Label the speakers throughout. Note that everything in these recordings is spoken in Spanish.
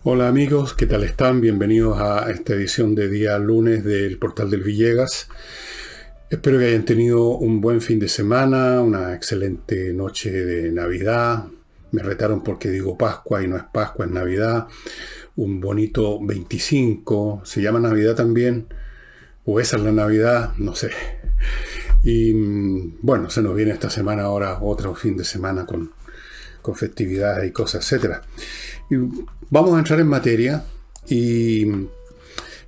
Speaker 1: Hola amigos, ¿qué tal están? Bienvenidos a esta edición de día lunes del Portal del Villegas. Espero que hayan tenido un buen fin de semana, una excelente noche de Navidad. Me retaron porque digo Pascua y no es Pascua, es Navidad. Un bonito 25, ¿se llama Navidad también? ¿O esa es la Navidad? No sé. Y bueno, se nos viene esta semana ahora otro fin de semana con festividades y cosas, etcétera. Y vamos a entrar en materia y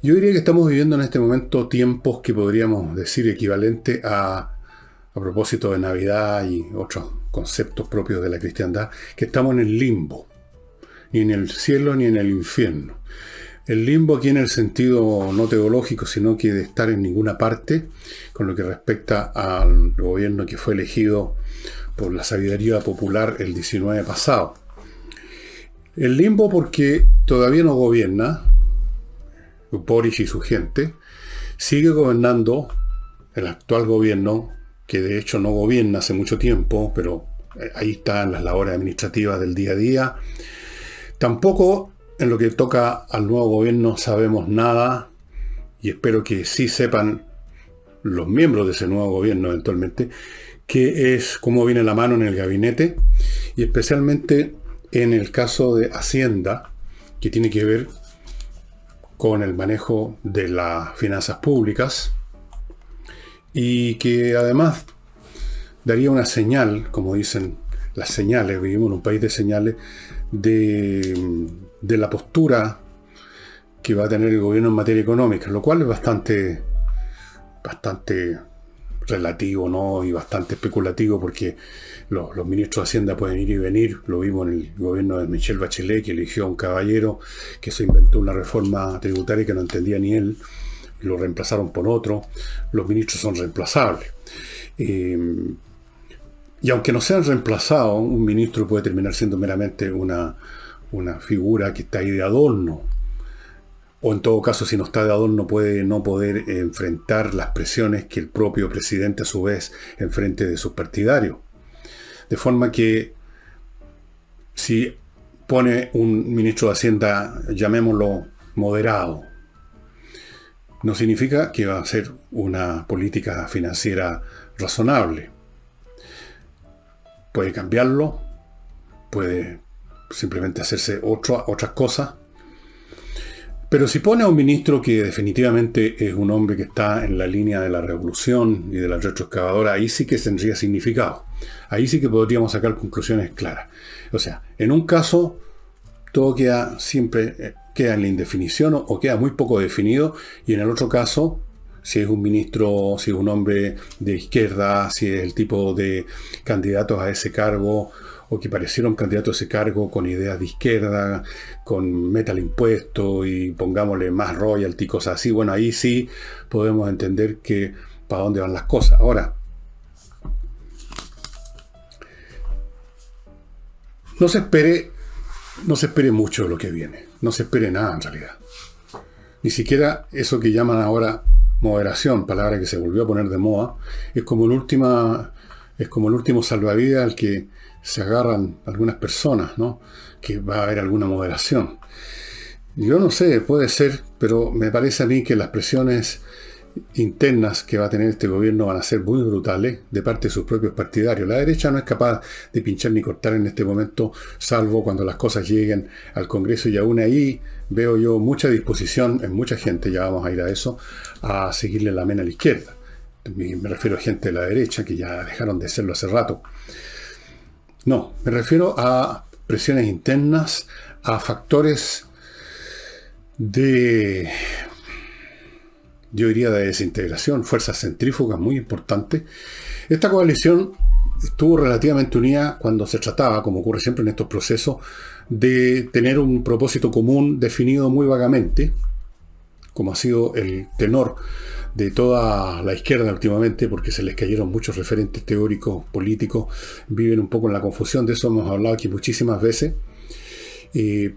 Speaker 1: yo diría que estamos viviendo en este momento tiempos que podríamos decir equivalente a propósito de Navidad y otros conceptos propios de la cristiandad, que estamos en el limbo, ni en el cielo ni en el infierno. El limbo aquí en el sentido no teológico, sino que de estar en ninguna parte, con lo que respecta al gobierno que fue elegido por la sabiduría popular el 19 pasado. El limbo porque todavía no gobierna Boric y su gente, sigue gobernando el actual gobierno, que de hecho no gobierna hace mucho tiempo, pero ahí están las labores administrativas del día a día. Tampoco en lo que toca al nuevo gobierno sabemos nada, y espero que sí sepan los miembros de ese nuevo gobierno eventualmente, qué es, cómo viene la mano en el gabinete, y especialmente en el caso de Hacienda, que tiene que ver con el manejo de las finanzas públicas, y que además daría una señal, como dicen las señales, vivimos en un país de señales, de la postura que va a tener el gobierno en materia económica, lo cual es bastante relativo, ¿no? Y bastante especulativo, porque los ministros de Hacienda pueden ir y venir. Lo vimos en el gobierno de Michelle Bachelet, que eligió a un caballero que se inventó una reforma tributaria que no entendía ni él, y lo reemplazaron por otro. Los ministros son reemplazables. Y aunque no sean reemplazados, un ministro puede terminar siendo meramente una figura que está ahí de adorno. O en todo caso, si no está de adorno, puede no poder enfrentar las presiones que el propio presidente a su vez enfrente de sus partidarios. De forma que si pone un ministro de Hacienda, llamémoslo moderado, no significa que va a ser una política financiera razonable. Puede cambiarlo, puede simplemente hacerse otras cosas. Pero si pone a un ministro que definitivamente es un hombre que está en la línea de la revolución y de la retroexcavadora, ahí sí que tendría significado. Ahí sí que podríamos sacar conclusiones claras. O sea, en un caso todo siempre queda en la indefinición o queda muy poco definido, y en el otro caso, si es un ministro, si es un hombre de izquierda, si es el tipo de candidatos a ese cargo, o que parecieron candidatos a ese cargo con ideas de izquierda, con meta el impuesto y pongámosle más royalty, cosas así, bueno, ahí sí podemos entender que para dónde van las cosas. Ahora, no se espere mucho de lo que viene, no se espere nada en realidad. Ni siquiera eso que llaman ahora moderación, palabra que se volvió a poner de moda, es como el último salvavidas al que se agarran algunas personas, ¿no? Que va a haber alguna moderación. Yo no sé, puede ser, pero me parece a mí que las presiones internas que va a tener este gobierno van a ser muy brutales de parte de sus propios partidarios. La derecha no es capaz de pinchar ni cortar en este momento, salvo cuando las cosas lleguen al Congreso, y aún ahí veo yo mucha disposición en mucha gente, ya vamos a ir a eso, a seguirle la mena a la izquierda. Me refiero a gente de la derecha que ya dejaron de serlo hace rato. No, me refiero a presiones internas, a factores yo diría de desintegración, fuerzas centrífugas muy importantes. Esta coalición estuvo relativamente unida cuando se trataba, como ocurre siempre en estos procesos, de tener un propósito común definido muy vagamente, como ha sido el tenor de toda la izquierda últimamente, porque se les cayeron muchos referentes teóricos, políticos, viven un poco en la confusión. De eso hemos hablado aquí muchísimas veces. El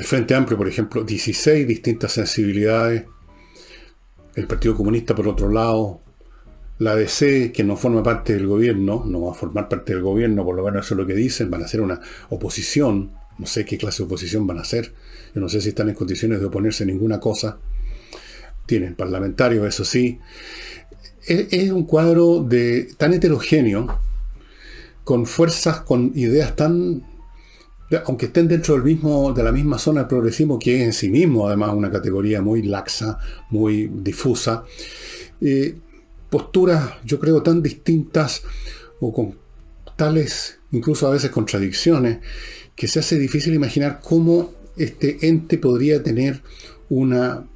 Speaker 1: Frente Amplio, por ejemplo, 16 distintas sensibilidades. El Partido Comunista, por otro lado, La ADC, que no forma parte del gobierno, no va a formar parte del gobierno, por lo menos eso es lo que dicen, van a hacer una oposición, no sé qué clase de oposición van a hacer, yo no sé si están en condiciones de oponerse a ninguna cosa, tienen parlamentarios, eso sí. Es un cuadro tan heterogéneo, con fuerzas, con ideas tan, aunque estén dentro de la misma zona del progresismo, que es en sí mismo además una categoría muy laxa, muy difusa, posturas, yo creo, tan distintas o con tales, incluso a veces contradicciones, que se hace difícil imaginar cómo este ente podría tener un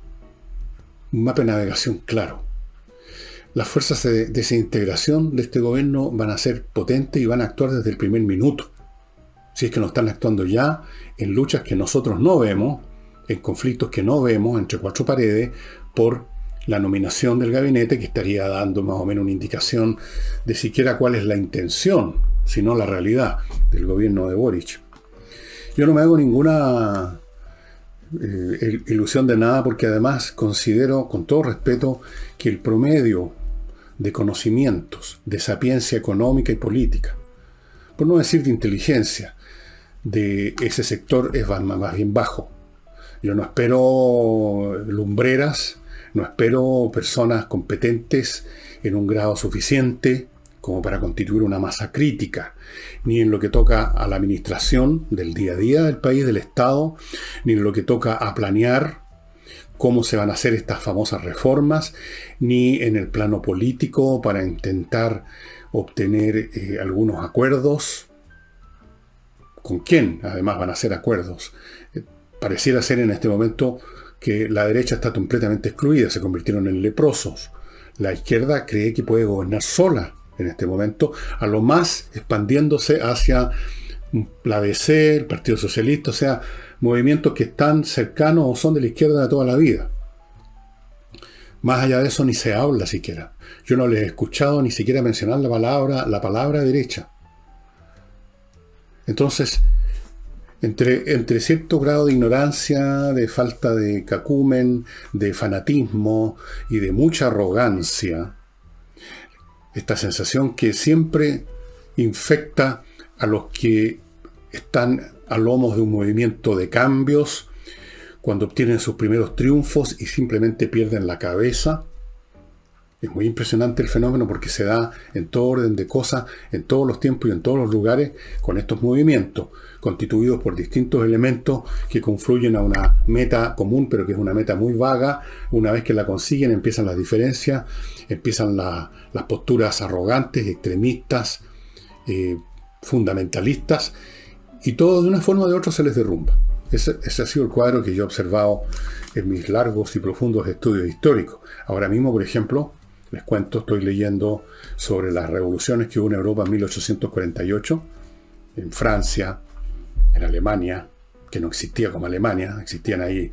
Speaker 1: mapa de navegación claro. Las fuerzas de desintegración de este gobierno van a ser potentes y van a actuar desde el primer minuto. Si es que no están actuando ya en luchas que nosotros no vemos, en conflictos que no vemos entre cuatro paredes, por la nominación del gabinete, que estaría dando más o menos una indicación de siquiera cuál es la intención, sino la realidad del gobierno de Boric. Yo no me hago ninguna ilusión de nada, porque además considero, con todo respeto, que el promedio de conocimientos, de sapiencia económica y política, por no decir de inteligencia, de ese sector es más bien bajo. Yo no espero lumbreras, no espero personas competentes en un grado suficiente como para constituir una masa crítica, ni en lo que toca a la administración del día a día del país, del Estado, ni en lo que toca a planear cómo se van a hacer estas famosas reformas, ni en el plano político para intentar obtener algunos acuerdos. ¿Con quién además van a hacer acuerdos? Pareciera ser en este momento que la derecha está completamente excluida, se convirtieron en leprosos. La izquierda cree que puede gobernar sola en este momento, a lo más expandiéndose hacia la ADC, el Partido Socialista, o sea, movimientos que están cercanos o son de la izquierda de toda la vida. Más allá de eso ni se habla siquiera. Yo no les he escuchado ni siquiera mencionar la palabra derecha. Entonces, entre cierto grado de ignorancia, de falta de cacumen, de fanatismo y de mucha arrogancia, esta sensación que siempre infecta a los que están a lomos de un movimiento de cambios, cuando obtienen sus primeros triunfos y simplemente pierden la cabeza. Es muy impresionante el fenómeno, porque se da en todo orden de cosas, en todos los tiempos y en todos los lugares, con estos movimientos, constituidos por distintos elementos que confluyen a una meta común, pero que es una meta muy vaga. Una vez que la consiguen, empiezan las diferencias, empiezan las posturas arrogantes, extremistas, fundamentalistas, y todo de una forma o de otra se les derrumba. Ese ha sido el cuadro que yo he observado en mis largos y profundos estudios históricos. Ahora mismo, por ejemplo, les cuento, estoy leyendo sobre las revoluciones que hubo en Europa en 1848, en Francia, en Alemania, que no existía como Alemania, existían ahí,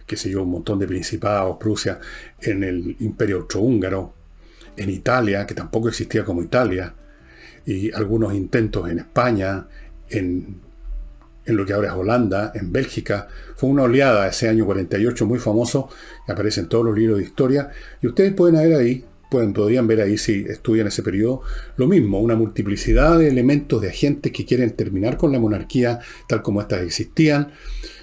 Speaker 1: qué sé yo, un montón de principados, Prusia, en el Imperio Austrohúngaro, en Italia, que tampoco existía como Italia, y algunos intentos en España, en lo que ahora es Holanda, en Bélgica. Fue una oleada ese año 48 muy famoso, que aparece en todos los libros de historia, y ustedes podrían ver ahí, si estudian ese periodo, lo mismo, una multiplicidad de elementos, de agentes que quieren terminar con la monarquía tal como éstas existían,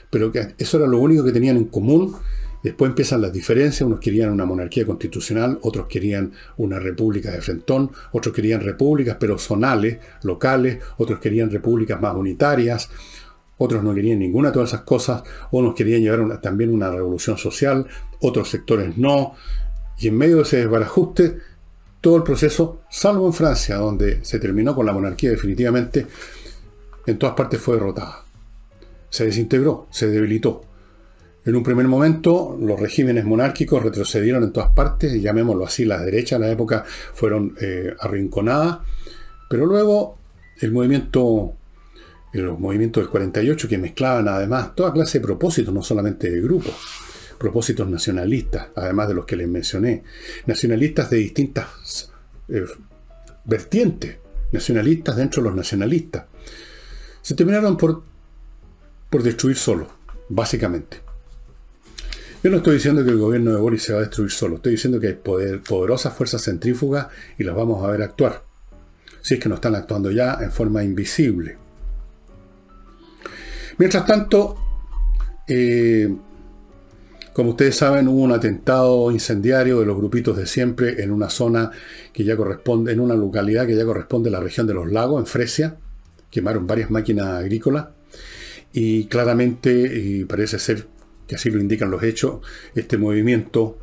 Speaker 1: pero que eso era lo único que tenían en común. Después empiezan las diferencias, unos querían una monarquía constitucional, otros querían una república de frentón, otros querían repúblicas pero zonales, locales, otros querían repúblicas más unitarias, otros no querían ninguna de todas esas cosas, unos querían llevar también una revolución social, otros sectores no, y en medio de ese desbarajuste, todo el proceso, salvo en Francia, donde se terminó con la monarquía definitivamente, en todas partes fue derrotada. Se desintegró, se debilitó. En un primer momento, los regímenes monárquicos retrocedieron en todas partes, llamémoslo así, las derechas en la época fueron arrinconadas, pero luego los movimientos del 48, que mezclaban además toda clase de propósitos, no solamente de grupos, propósitos nacionalistas, además de los que les mencioné, nacionalistas de distintas vertientes, nacionalistas dentro de los nacionalistas, se terminaron por destruir solos, básicamente. Yo no estoy diciendo que el gobierno de Boris se va a destruir solo, estoy diciendo que hay poderosas fuerzas centrífugas y las vamos a ver actuar. Si es que no están actuando ya en forma invisible. Mientras tanto, como ustedes saben, hubo un atentado incendiario de los grupitos de siempre en una zona que ya corresponde, en una localidad que ya corresponde a la región de los lagos, en Fresia. Quemaron varias máquinas agrícolas y claramente, y parece ser que así lo indican los hechos, este movimiento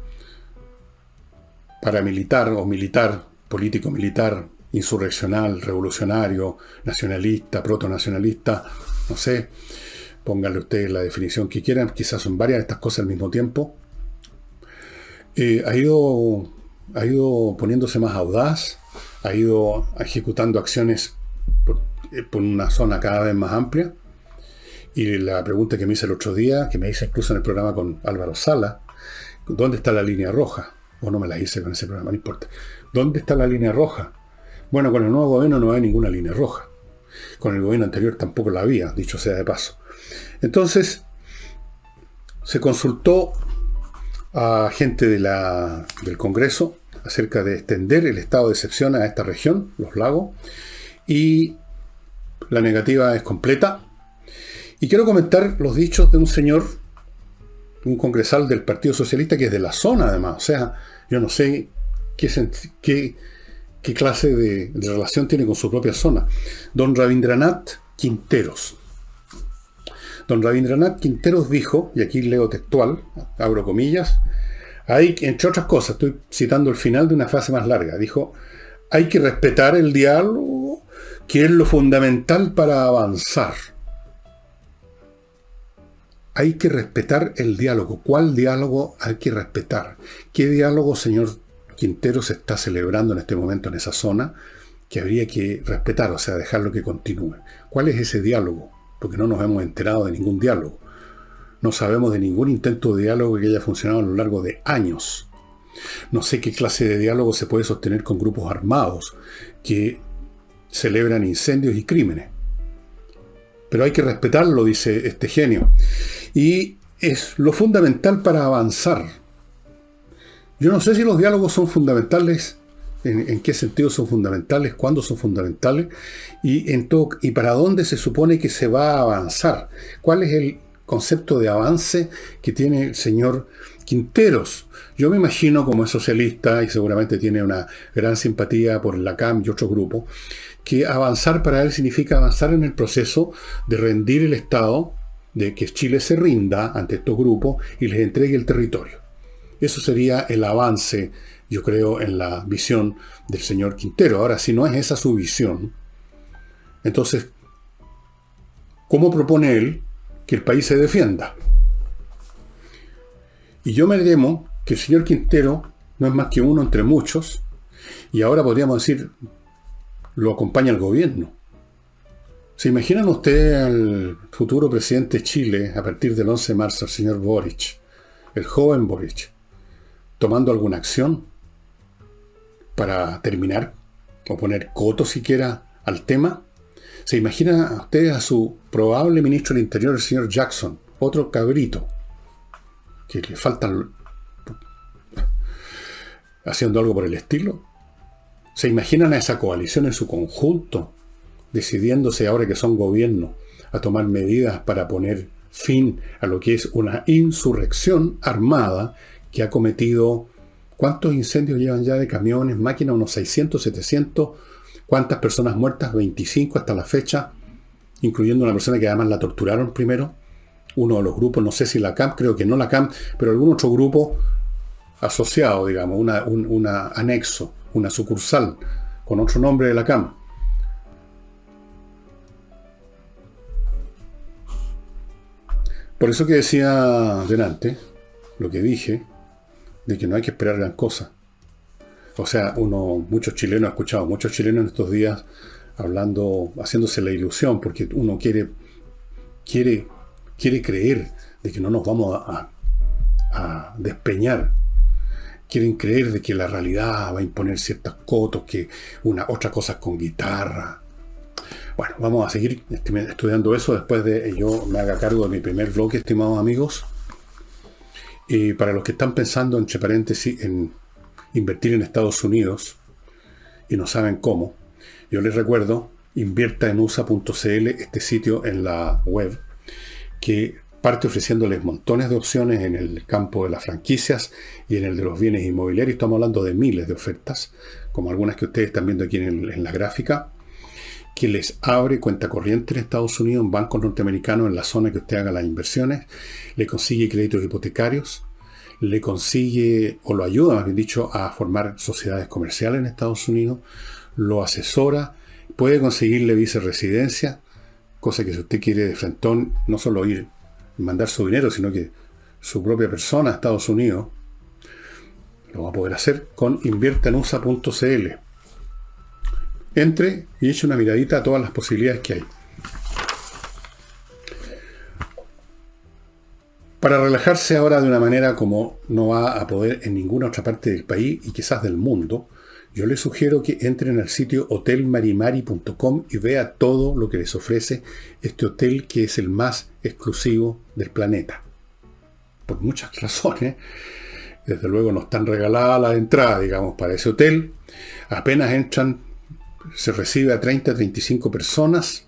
Speaker 1: paramilitar o militar, político-militar, insurreccional, revolucionario, nacionalista, protonacionalista, no sé, pónganle ustedes la definición que quieran, quizás son varias de estas cosas al mismo tiempo, ha ido poniéndose más audaz, ha ido ejecutando acciones por una zona cada vez más amplia. Y la pregunta que me hice el otro día, que me hice incluso en el programa con Álvaro Sala, ¿dónde está la línea roja? O no me la hice con ese programa, no importa. ¿Dónde está la línea roja? Bueno, con el nuevo gobierno no hay ninguna línea roja. Con el gobierno anterior tampoco la había, dicho sea de paso. Entonces, se consultó a gente del Congreso acerca de extender el estado de excepción a esta región, los lagos, y la negativa es completa. Y quiero comentar los dichos de un señor, un congresal del Partido Socialista, que es de la zona además. O sea, yo no sé qué clase de relación tiene con su propia zona. Don Rabindranath Quinteros. Don Rabindranath Quinteros dijo, y aquí leo textual, abro comillas, hay, entre otras cosas, estoy citando el final de una frase más larga, dijo, hay que respetar el diálogo, que es lo fundamental para avanzar. Hay que respetar el diálogo. ¿Cuál diálogo hay que respetar? ¿Qué diálogo, señor Quintero, se está celebrando en este momento en esa zona que habría que respetar, o sea, dejarlo que continúe? ¿Cuál es ese diálogo? Porque no nos hemos enterado de ningún diálogo. No sabemos de ningún intento de diálogo que haya funcionado a lo largo de años. No sé qué clase de diálogo se puede sostener con grupos armados que celebran incendios y crímenes. Pero hay que respetarlo, dice este genio. Y es lo fundamental para avanzar. Yo no sé si los diálogos son fundamentales, en qué sentido son fundamentales, cuándo son fundamentales, y para dónde se supone que se va a avanzar. ¿Cuál es el concepto de avance que tiene el señor Quinteros? Yo me imagino, como es socialista y seguramente tiene una gran simpatía por la CAM y otros grupos, que avanzar para él significa avanzar en el proceso de rendir el Estado, de que Chile se rinda ante estos grupos y les entregue el territorio. Eso sería el avance, yo creo, en la visión del señor Quintero. Ahora, si no es esa su visión, entonces, ¿cómo propone él que el país se defienda? Y yo me temo que el señor Quintero no es más que uno entre muchos, y ahora podríamos decir, lo acompaña el gobierno. ¿Se imaginan ustedes al futuro presidente de Chile a partir del 11 de marzo, el señor Boric, el joven Boric, tomando alguna acción para terminar o poner coto siquiera al tema? ¿Se imaginan a ustedes a su probable ministro del Interior, el señor Jackson, otro cabrito, que le faltan haciendo algo por el estilo? ¿Se imaginan a esa coalición en su conjunto, decidiéndose ahora que son gobierno a tomar medidas para poner fin a lo que es una insurrección armada que ha cometido, ¿cuántos incendios llevan ya de camiones, máquinas? Unos 600, 700. ¿Cuántas personas muertas? 25 hasta la fecha, incluyendo una persona que además la torturaron primero. Uno de los grupos, no sé si la CAM, creo que no la CAM, pero algún otro grupo asociado, digamos, un anexo, una sucursal con otro nombre de la CAM. Por eso que decía delante, lo que dije, de que no hay que esperar gran cosa. O sea, muchos chilenos, he escuchado muchos chilenos en estos días hablando, haciéndose la ilusión, porque uno quiere creer de que no nos vamos a despeñar. Quieren creer de que la realidad va a imponer ciertos cotos, que otras cosas con guitarra. Bueno, vamos a seguir estudiando eso después de yo me haga cargo de mi primer bloque, estimados amigos. Para los que están pensando, entre paréntesis, en invertir en Estados Unidos y no saben cómo, yo les recuerdo, inviertaenusa.cl, este sitio en la web, que parte ofreciéndoles montones de opciones en el campo de las franquicias y en el de los bienes inmobiliarios. Estamos hablando de miles de ofertas, como algunas que ustedes están viendo aquí en la gráfica, que les abre cuenta corriente en Estados Unidos, en bancos norteamericanos, en la zona que usted haga las inversiones, le consigue créditos hipotecarios, le consigue, o lo ayuda, más bien dicho, a formar sociedades comerciales en Estados Unidos, lo asesora, puede conseguirle viceresidencia, cosa que si usted quiere de frentón, no solo ir y mandar su dinero, sino que su propia persona a Estados Unidos, lo va a poder hacer con inviertaenusa.cl. Entre y eche una miradita a todas las posibilidades que hay. Para relajarse ahora de una manera como no va a poder en ninguna otra parte del país y quizás del mundo, yo les sugiero que entren al sitio hotelmarimari.com y vea todo lo que les ofrece este hotel, que es el más exclusivo del planeta. Por muchas razones. Desde luego no están regaladas las entradas, digamos, para ese hotel. Apenas entran, se recibe a 30 a 35 personas.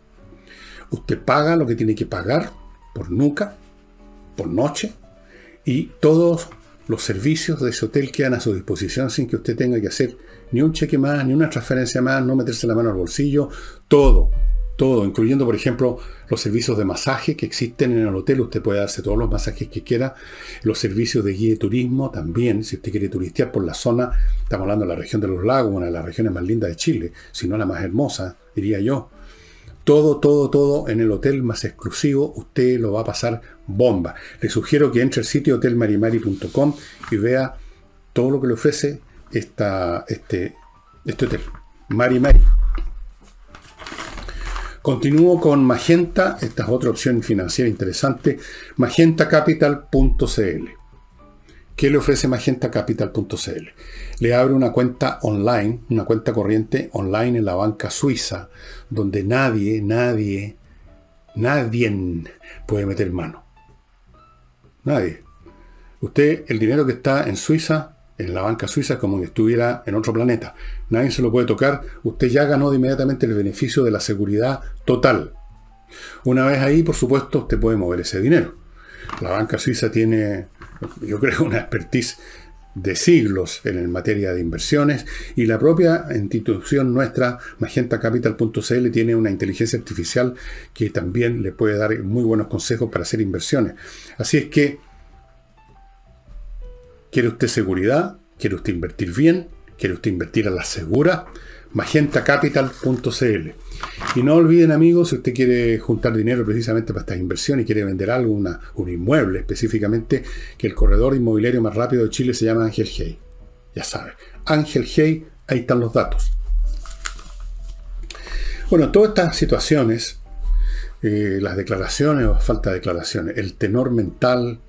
Speaker 1: Usted paga lo que tiene que pagar por nuca, por noche, y todos los servicios de ese hotel quedan a su disposición sin que usted tenga que hacer ni un cheque más, ni una transferencia más, no meterse la mano al bolsillo, todo, incluyendo, por ejemplo, los servicios de masaje que existen en el hotel. Usted puede darse todos los masajes que quiera, los servicios de guía de turismo también, si usted quiere turistear por la zona, estamos hablando de la región de los lagos, una de las regiones más lindas de Chile, si no la más hermosa, diría yo. Todo en el hotel más exclusivo, usted lo va a pasar bomba. Le sugiero que entre al sitio hotelmarimari.com y vea todo lo que le ofrece este hotel, Mari Mari. Continúo con Magenta. Esta es otra opción financiera interesante, magentacapital.cl. ¿Qué le ofrece magentacapital.cl? Le abre una cuenta online, una cuenta corriente online en la banca suiza, donde nadie puede meter mano. Nadie. Usted, el dinero que está en Suiza, en la banca suiza, es como si estuviera en otro planeta. Nadie se lo puede tocar. Usted ya ganó de inmediatamente el beneficio de la seguridad total. Una vez ahí, por supuesto, usted puede mover ese dinero. La banca suiza tiene, yo creo, una expertise de siglos en materia de inversiones, y la propia institución nuestra, magentacapital.cl, tiene una inteligencia artificial que también le puede dar muy buenos consejos para hacer inversiones. Así es que, ¿quiere usted seguridad? ¿Quiere usted invertir bien? ¿Quiere usted invertir a la segura? magentacapital.cl. Y no olviden, amigos, si usted quiere juntar dinero precisamente para estas inversiones y quiere vender algo, un inmueble específicamente, que el corredor inmobiliario más rápido de Chile se llama Ángel Hey. Ya sabe, Ángel Hey, ahí están los datos. Bueno, todas estas situaciones, las declaraciones o falta de declaraciones, el tenor mental,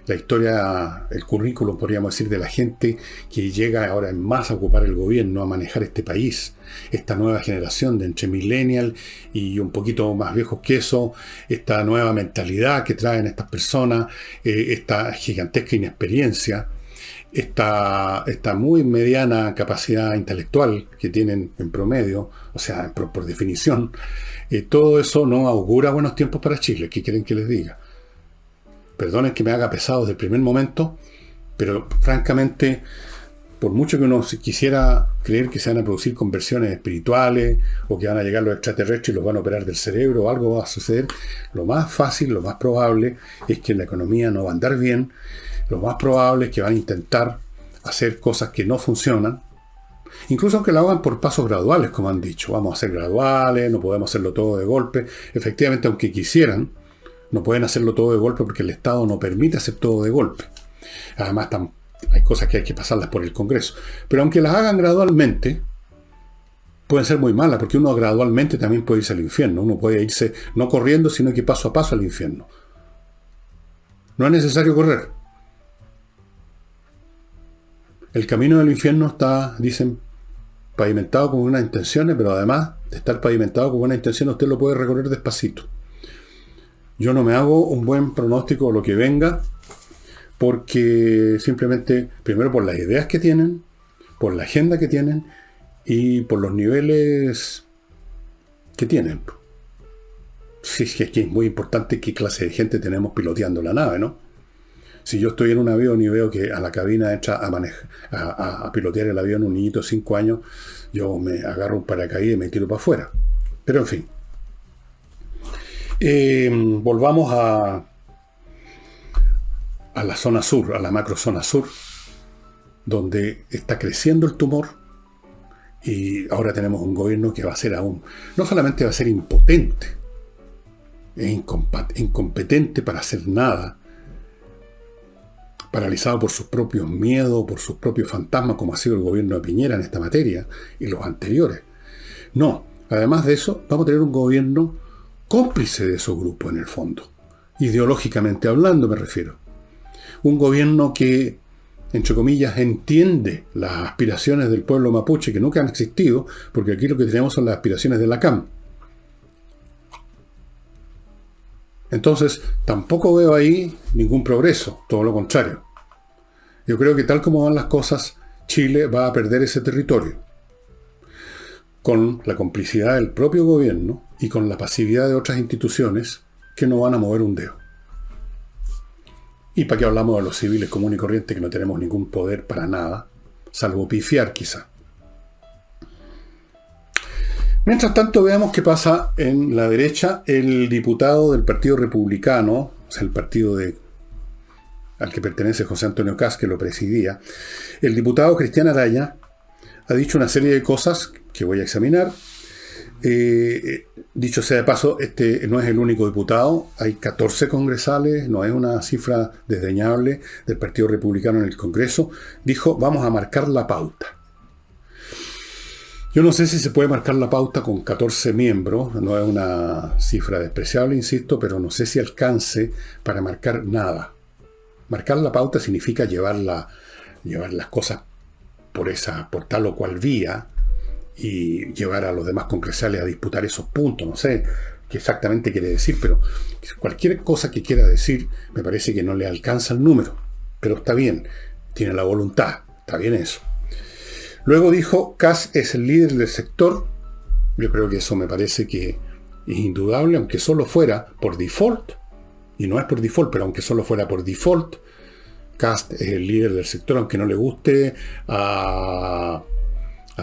Speaker 1: la historia, el currículum, podríamos decir, de la gente que llega ahora en masa a ocupar el gobierno, a manejar este país, esta nueva generación de entre millennial y un poquito más viejos que eso, esta nueva mentalidad que traen estas personas, esta gigantesca inexperiencia, esta muy mediana capacidad intelectual que tienen en promedio, o sea, por definición, todo eso no augura buenos tiempos para Chile. ¿Qué quieren que les diga? Perdonen que me haga pesado desde el primer momento, pero francamente, por mucho que uno quisiera creer que se van a producir conversiones espirituales o que van a llegar los extraterrestres y los van a operar del cerebro o algo va a suceder, lo más fácil, lo más probable es que la economía no va a andar bien, lo más probable es que van a intentar hacer cosas que no funcionan, incluso aunque lo hagan por pasos graduales, como han dicho. Vamos a hacer graduales, no podemos hacerlo todo de golpe. Efectivamente, aunque quisieran, no pueden hacerlo todo de golpe porque el Estado no permite hacer todo de golpe. Además, hay cosas que hay que pasarlas por el Congreso. Pero aunque las hagan gradualmente, pueden ser muy malas, porque uno gradualmente también puede irse al infierno. Uno puede irse no corriendo, sino que paso a paso al infierno. No es necesario correr. El camino del infierno está, dicen, pavimentado con buenas intenciones, pero además de estar pavimentado con buenas intenciones, usted lo puede recorrer despacito. Yo no me hago un buen pronóstico de lo que venga, porque simplemente, primero por las ideas que tienen, por la agenda que tienen y por los niveles que tienen. Sí, es que es muy importante qué clase de gente tenemos piloteando la nave, ¿no? Si yo estoy en un avión y veo que a la cabina entra a pilotear el avión un niñito de 5 años, yo me agarro un paracaídas y me tiro para afuera. Pero en fin. Volvamos a la zona sur, a la macrozona sur, donde está creciendo el tumor y ahora tenemos un gobierno que va a ser aún, no solamente va a ser impotente, es incompetente para hacer nada, paralizado por sus propios miedos, por sus propios fantasmas, como ha sido el gobierno de Piñera en esta materia y los anteriores. No, además de eso, vamos a tener un gobierno cómplice de esos grupos en el fondo, ideológicamente hablando me refiero. Un gobierno que, entre comillas, entiende las aspiraciones del pueblo mapuche que nunca han existido, porque aquí lo que tenemos son las aspiraciones de la CAM. Entonces, tampoco veo ahí ningún progreso, todo lo contrario. Yo creo que tal como van las cosas, Chile va a perder ese territorio, con la complicidad del propio gobierno y con la pasividad de otras instituciones que no van a mover un dedo. ¿Y para qué hablamos de los civiles comunes y corrientes que no tenemos ningún poder para nada, salvo pifiar quizá? Mientras tanto, veamos qué pasa en la derecha. El diputado del Partido Republicano, o sea, el partido al que pertenece José Antonio Kast, que lo presidía, el diputado Cristian Araya ha dicho una serie de cosas que voy a examinar. Dicho sea de paso, este no es el único diputado, hay 14 congresales, no es una cifra desdeñable del Partido Republicano en el Congreso. Dijo, vamos a marcar la pauta. Yo no sé si se puede marcar la pauta con 14 miembros, no es una cifra despreciable, insisto, pero no sé si alcance para marcar nada. Marcar la pauta significa llevar las cosas por tal o cual vía y llevar a los demás congresales a disputar esos puntos. No sé qué exactamente quiere decir, pero cualquier cosa que quiera decir me parece que no le alcanza el número. Pero está bien, tiene la voluntad, está bien eso. Luego dijo, Kast es el líder del sector. Yo creo que eso me parece que es indudable, aunque solo fuera por default, y no es por default, pero aunque solo fuera por default, Kast es el líder del sector, aunque no le guste a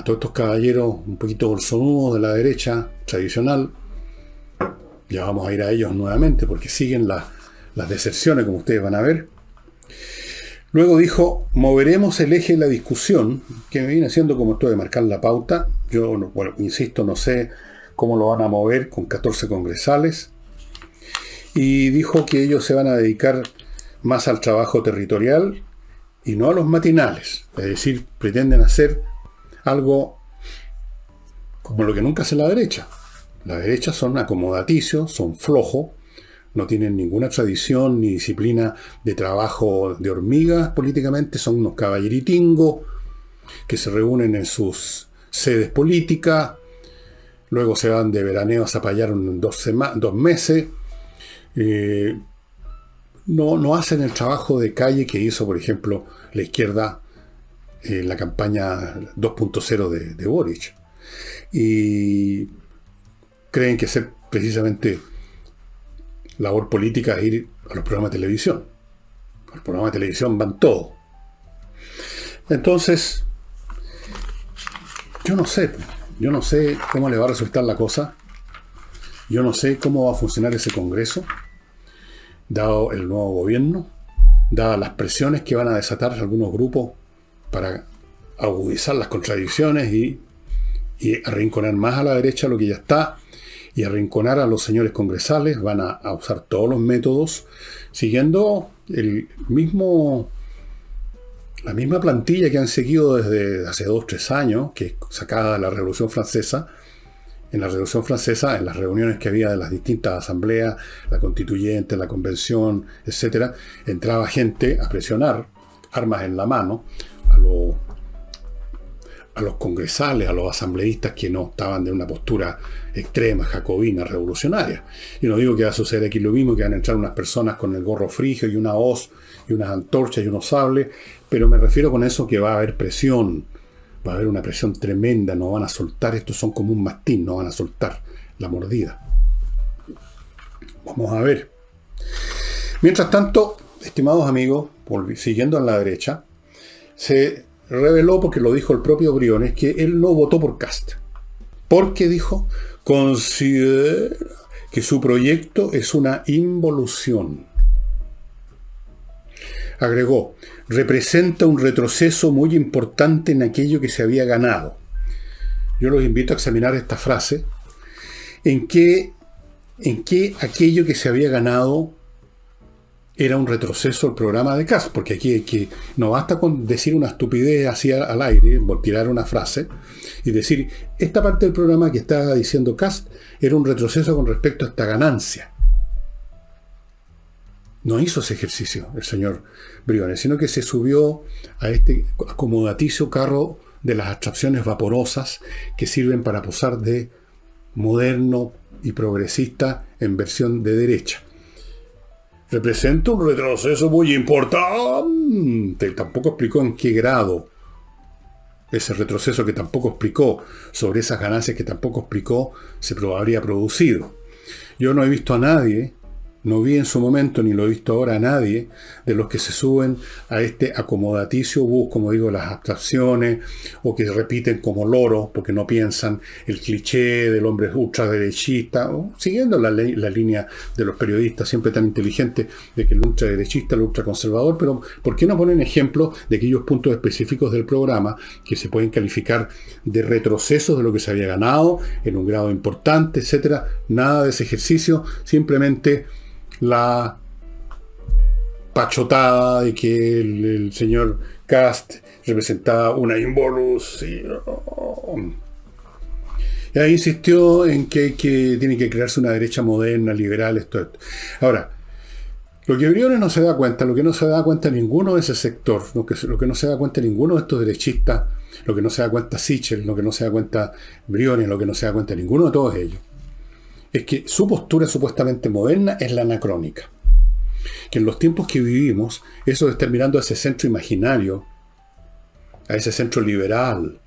Speaker 1: todos estos caballeros un poquito bolsonudos de la derecha tradicional. Ya vamos a ir a ellos nuevamente, porque siguen las deserciones, como ustedes van a ver. Luego dijo, moveremos el eje de la discusión, que viene siendo como esto de marcar la pauta. Yo, bueno, insisto, no sé cómo lo van a mover con 14 congresales. Y dijo que ellos se van a dedicar más al trabajo territorial y no a los matinales. Es decir, pretenden hacer algo como lo que nunca hace la derecha. La derecha son acomodaticios, son flojos, no tienen ninguna tradición ni disciplina de trabajo de hormigas políticamente, son unos caballeritingos que se reúnen en sus sedes políticas, luego se van de veraneo a Zapallar en 2 meses. No hacen el trabajo de calle que hizo, por ejemplo, la izquierda en la campaña 2.0 de Boric. Y creen que ser precisamente labor política es ir a los programas de televisión. Los programas de televisión van todos. Entonces, yo no sé cómo le va a resultar la cosa. Yo no sé cómo va a funcionar ese Congreso, dado el nuevo gobierno, dadas las presiones que van a desatar algunos grupos para agudizar las contradicciones y arrinconar más a la derecha lo que ya está, y arrinconar a los señores congresales. Van a usar todos los métodos siguiendo la misma plantilla que han seguido desde hace 2 o 3 años, que es sacada de la Revolución Francesa. En la Revolución Francesa, en las reuniones que había de las distintas asambleas, la constituyente, la convención, etc., entraba gente a presionar, armas en la mano, a los congresales, a los asambleístas que no estaban de una postura extrema, jacobina, revolucionaria. Y no digo que va a suceder aquí lo mismo, que van a entrar unas personas con el gorro frigio y una hoz y unas antorchas y unos sables, pero me refiero con eso que va a haber presión, va a haber una presión tremenda, no van a soltar, estos son como un mastín, no van a soltar la mordida. Vamos a ver. Mientras tanto, estimados amigos, siguiendo a la derecha, se reveló, porque lo dijo el propio Briones, que él no votó por Kast. Porque, dijo, considera que su proyecto es una involución. Agregó, representa un retroceso muy importante en aquello que se había ganado. Yo los invito a examinar esta frase, en que aquello que se había ganado era un retroceso al programa de Kast, porque aquí no basta con decir una estupidez así al aire, tirar una frase, y decir, esta parte del programa que estaba diciendo Kast era un retroceso con respecto a esta ganancia. No hizo ese ejercicio el señor Briones, sino que se subió a este acomodaticio carro de las abstracciones vaporosas que sirven para posar de moderno y progresista en versión de derecha. Representa un retroceso muy importante. Tampoco explicó en qué grado ese retroceso, que tampoco explicó, sobre esas ganancias que tampoco explicó, se habría producido. Yo no he visto a nadie, no vi en su momento, ni lo he visto ahora a nadie, de los que se suben a este acomodaticio bus, como digo, las abstracciones, o que repiten como loros, porque no piensan el cliché del hombre ultraderechista, o siguiendo la línea de los periodistas siempre tan inteligentes, de que el ultraderechista, el ultraconservador, pero ¿por qué no ponen ejemplos de aquellos puntos específicos del programa que se pueden calificar de retrocesos de lo que se había ganado en un grado importante, etcétera? Nada de ese ejercicio, simplemente la pachotada de que el señor Kast representaba una involución. Y ahí insistió en que tiene que crearse una derecha moderna, liberal, esto. Ahora, lo que Briones no se da cuenta, lo que no se da cuenta ninguno de ese sector, lo que no se da cuenta ninguno de estos derechistas, lo que no se da cuenta Sichel, lo que no se da cuenta Briones, lo que no se da cuenta ninguno de todos ellos, es que su postura supuestamente moderna es la anacrónica. Que en los tiempos que vivimos, eso de estar mirando a ese centro imaginario, a ese centro liberal,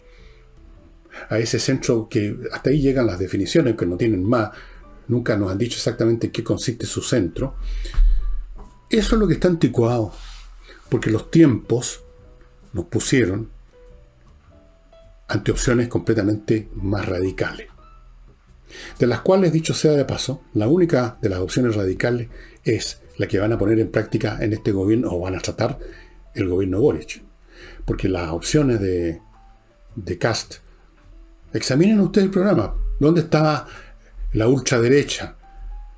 Speaker 1: a ese centro que hasta ahí llegan las definiciones, que no tienen más, nunca nos han dicho exactamente en qué consiste su centro, eso es lo que está anticuado, porque los tiempos nos pusieron ante opciones completamente más radicales. De las cuales, dicho sea de paso, la única de las opciones radicales es la que van a poner en práctica en este gobierno, o van a tratar el gobierno Boric. Porque las opciones de Kast, examinen ustedes el programa. ¿Dónde estaba la ultraderecha,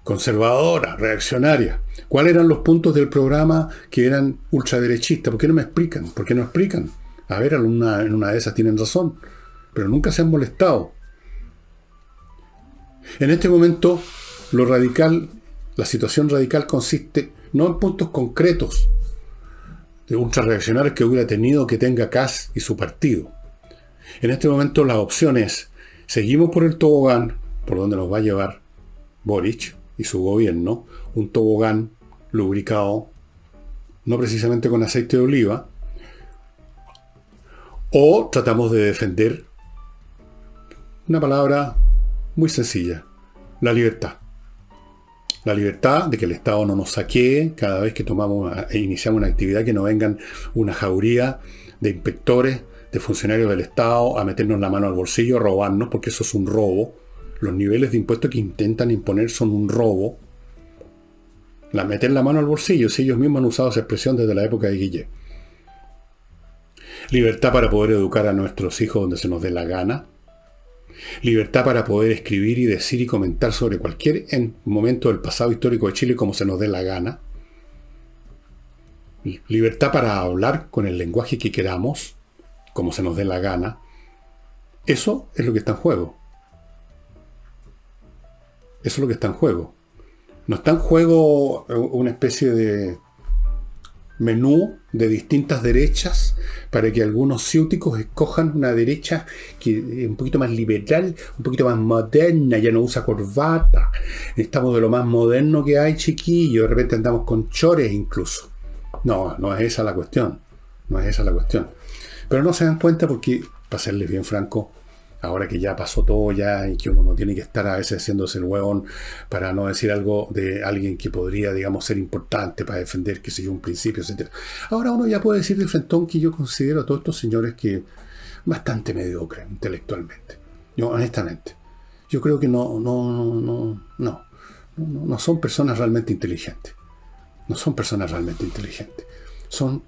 Speaker 1: conservadora, reaccionaria? ¿Cuáles eran los puntos del programa que eran ultraderechistas? ¿Por qué no me explican? ¿Por qué no explican? A ver, en una de esas tienen razón, pero nunca se han molestado. En este momento, lo radical, la situación radical consiste no en puntos concretos de ultrarreaccionarios que hubiera tenido que tenga Kast y su partido. En este momento la opción es, seguimos por el tobogán, por donde nos va a llevar Boric y su gobierno, un tobogán lubricado, no precisamente con aceite de oliva, o tratamos de defender una palabra muy sencilla, la libertad. La libertad de que el Estado no nos saquee cada vez que iniciamos una actividad, que no vengan una jauría de inspectores, de funcionarios del Estado a meternos la mano al bolsillo, a robarnos, porque eso es un robo. Los niveles de impuestos que intentan imponer son un robo. Meter la mano al bolsillo, si ellos mismos han usado esa expresión desde la época de Guillet. Libertad para poder educar a nuestros hijos donde se nos dé la gana. Libertad para poder escribir y decir y comentar sobre cualquier momento del pasado histórico de Chile como se nos dé la gana. Libertad para hablar con el lenguaje que queramos, como se nos dé la gana. Eso es lo que está en juego. Eso es lo que está en juego. No está en juego una especie de menú de distintas derechas para que algunos ciúticos escojan una derecha que es un poquito más liberal, un poquito más moderna, ya no usa corbata. Estamos de lo más moderno que hay, chiquillo. De repente andamos con chores incluso. No, no es esa la cuestión. No es esa la cuestión. Pero no se dan cuenta porque, para serles bien franco, ahora que ya pasó todo ya y que uno no tiene que estar a veces haciéndose el hueón para no decir algo de alguien que podría, digamos, ser importante para defender, qué sé yo, un principio, etc. Ahora uno ya puede decir de frentón que yo considero a todos estos señores que bastante mediocres intelectualmente. Yo, honestamente, yo creo que no son personas realmente inteligentes. No son personas realmente inteligentes. Son,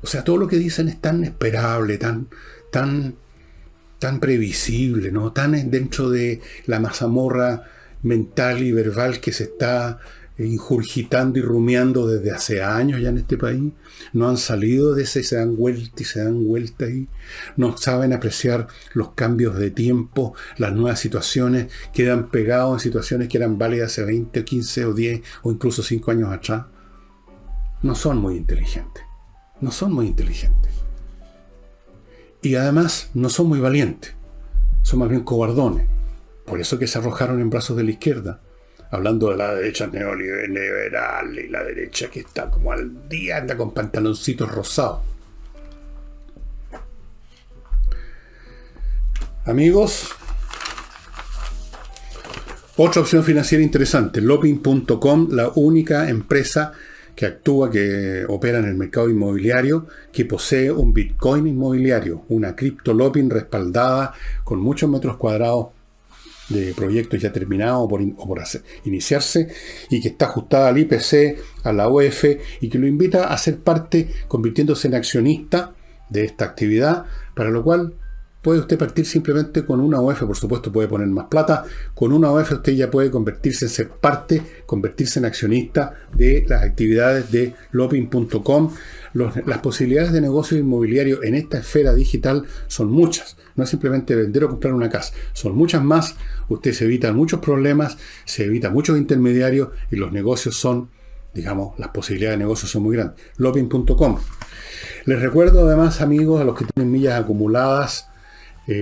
Speaker 1: o sea, todo lo que dicen es tan esperable, tan previsible, ¿no? Tan dentro de la mazamorra mental y verbal que se está injurgitando y rumiando desde hace años ya en este país. No han salido de ese, se dan vuelta y se dan vuelta ahí. No saben apreciar los cambios de tiempo, las nuevas situaciones, quedan pegados en situaciones que eran válidas hace 20, o 15 o 10 o incluso 5 años atrás. No son muy inteligentes. No son muy inteligentes. Y además no son muy valientes, son más bien cobardones. Por eso que se arrojaron en brazos de la izquierda, hablando de la derecha neoliberal y la derecha que está como al día, anda con pantaloncitos rosados. Amigos, otra opción financiera interesante, Lopin.com, la única empresa que actúa, que opera en el mercado inmobiliario, que posee un Bitcoin inmobiliario, una cripto Lopin respaldada con muchos metros cuadrados de proyectos ya terminados o por iniciarse, y que está ajustada al IPC, a la UEF, y que lo invita a ser parte, convirtiéndose en accionista de esta actividad, para lo cual puede usted partir simplemente con una UEF, por supuesto puede poner más plata, con una UEF usted ya puede convertirse en ser parte, convertirse en accionista de las actividades de Lopin.com. Las posibilidades de negocio inmobiliario en esta esfera digital son muchas, no es simplemente vender o comprar una casa, son muchas más, usted se evita muchos problemas, se evita muchos intermediarios y los negocios son, digamos, las posibilidades de negocio son muy grandes. Lopin.com. Les recuerdo además, amigos, a los que tienen millas acumuladas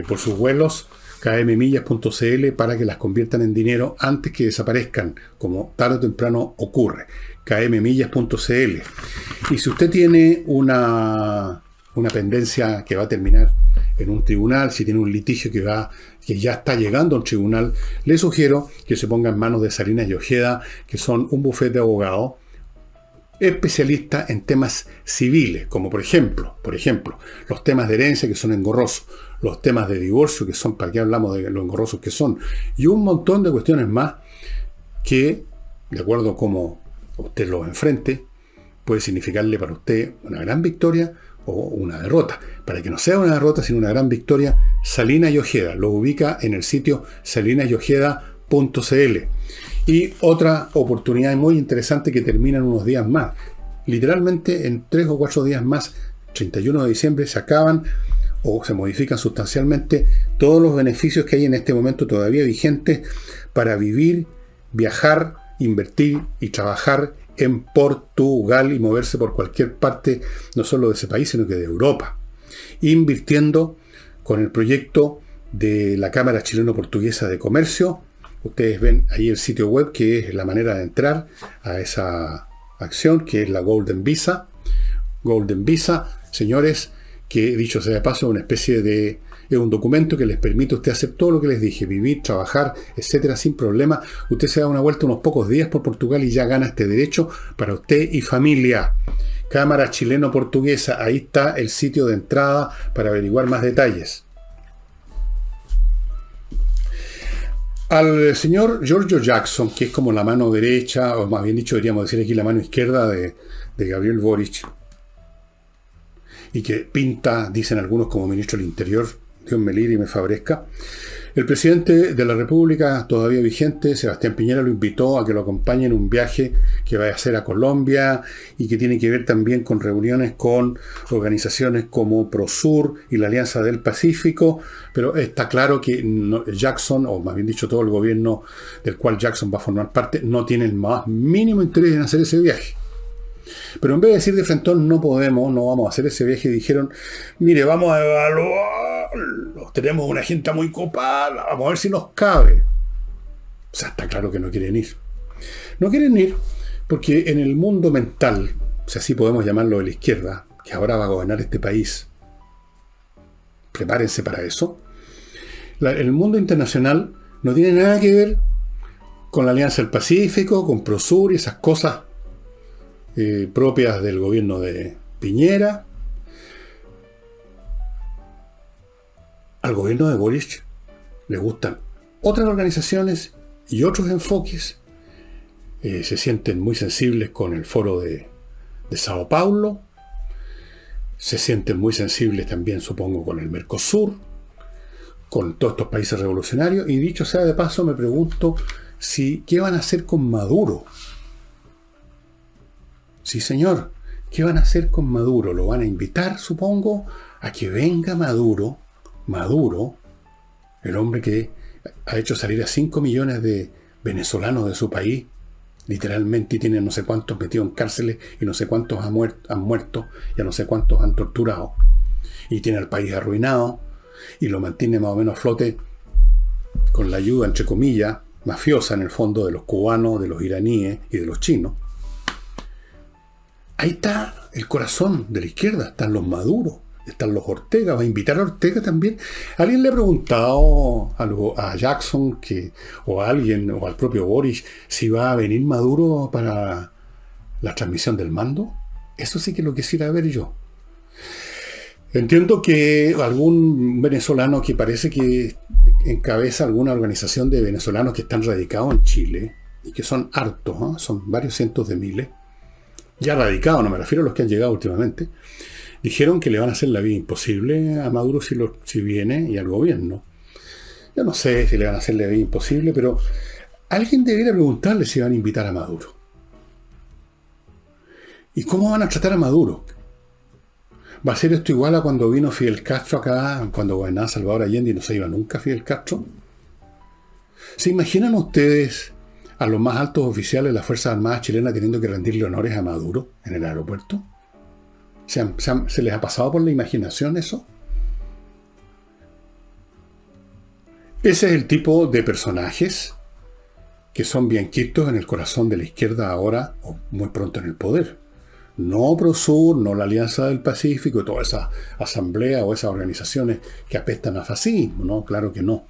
Speaker 1: por sus vuelos, kmmillas.cl, para que las conviertan en dinero antes que desaparezcan, como tarde o temprano ocurre. kmmillas.cl. Y si usted tiene una pendencia que va a terminar en un tribunal, si tiene un litigio que ya está llegando a un tribunal, le sugiero que se ponga en manos de Salinas y Ojeda, que son un bufete de abogados especialista en temas civiles, como por ejemplo, los temas de herencia, que son engorrosos, los temas de divorcio, que son, para qué hablamos de lo engorrosos que son, y un montón de cuestiones más que, de acuerdo a cómo usted los enfrente, puede significarle para usted una gran victoria o una derrota. Para que no sea una derrota, sino una gran victoria, Salinas y Ojeda lo ubica en el sitio salinasyojeda.cl. Y otra oportunidad muy interesante que termina en unos días más. Literalmente en 3 o 4 días más, 31 de diciembre, se acaban o se modifican sustancialmente todos los beneficios que hay en este momento todavía vigentes para vivir, viajar, invertir y trabajar en Portugal y moverse por cualquier parte, no solo de ese país, sino que de Europa. Invirtiendo con el proyecto de la Cámara Chileno-Portuguesa de Comercio. Ustedes ven ahí el sitio web, que es la manera de entrar a esa acción, que es la Golden Visa. Golden Visa, señores, que dicho sea de paso, una especie de... es un documento que les permite a usted hacer todo lo que les dije, vivir, trabajar, etcétera, sin problema. Usted se da una vuelta unos pocos días por Portugal y ya gana este derecho para usted y familia. Cámara Chileno-Portuguesa, ahí está el sitio de entrada para averiguar más detalles. Al señor Giorgio Jackson, que es como la mano derecha, o más bien dicho, deberíamos decir aquí la mano izquierda de Gabriel Boric, y que pinta, dicen algunos, como ministro del Interior, Dios me libre y me favorezca. El presidente de la República, todavía vigente, Sebastián Piñera, lo invitó a que lo acompañe en un viaje que va a hacer a Colombia y que tiene que ver también con reuniones con organizaciones como Prosur y la Alianza del Pacífico, pero está claro que Jackson, o más bien dicho todo el gobierno del cual Jackson va a formar parte, no tiene el más mínimo interés en hacer ese viaje. Pero en vez de decir de frentón no podemos, no vamos a hacer ese viaje, dijeron, mire, vamos a evaluarlo, tenemos una agenda muy copada, vamos a ver si nos cabe. O sea, está claro que no quieren ir. No quieren ir porque en el mundo mental, si así podemos llamarlo de la izquierda, que ahora va a gobernar este país, prepárense para eso, el mundo internacional no tiene nada que ver con la Alianza del Pacífico, con Prosur y esas cosas propias del gobierno de Piñera. Al gobierno de Boric le gustan otras organizaciones y otros enfoques. Se sienten muy sensibles con el foro de Sao Paulo. Se sienten muy sensibles también, supongo, con el Mercosur, con todos estos países revolucionarios. Y dicho sea de paso, me pregunto ¿qué van a hacer con Maduro? Sí, señor, ¿qué van a hacer con Maduro? ¿Lo van a invitar, supongo, a que venga Maduro, el hombre que ha hecho salir a 5 millones de venezolanos de su país, literalmente, y tiene no sé cuántos metidos en cárceles, y no sé cuántos han muerto, y a no sé cuántos han torturado, y tiene al país arruinado, y lo mantiene más o menos a flote con la ayuda, entre comillas, mafiosa en el fondo, de los cubanos, de los iraníes y de los chinos. Ahí está el corazón de la izquierda, están los Maduros, están los Ortega. ¿Va a invitar a Ortega también? ¿Alguien le ha preguntado algo a Jackson o a alguien, o al propio Boris, si va a venir Maduro para la transmisión del mando? Eso sí que lo quisiera ver yo. Entiendo que algún venezolano que parece que encabeza alguna organización de venezolanos que están radicados en Chile, y que son hartos, ¿eh? Son varios cientos de miles, ya radicados, no me refiero a los que han llegado últimamente, dijeron que le van a hacer la vida imposible a Maduro si viene, y al gobierno. Yo no sé si le van a hacer la vida imposible, pero alguien debería preguntarle si van a invitar a Maduro. ¿Y cómo van a tratar a Maduro? ¿Va a ser esto igual a cuando vino Fidel Castro acá, cuando gobernaba Salvador Allende y no se iba nunca Fidel Castro? ¿Se imaginan ustedes a los más altos oficiales de las Fuerzas Armadas chilenas teniendo que rendirle honores a Maduro en el aeropuerto? ¿Se les ha pasado por la imaginación eso? Ese es el tipo de personajes que son bien quietos en el corazón de la izquierda ahora, o muy pronto en el poder. No Prosur, no la Alianza del Pacífico y toda esa asamblea o esas organizaciones que apestan a fascismo, ¿no? Claro que no.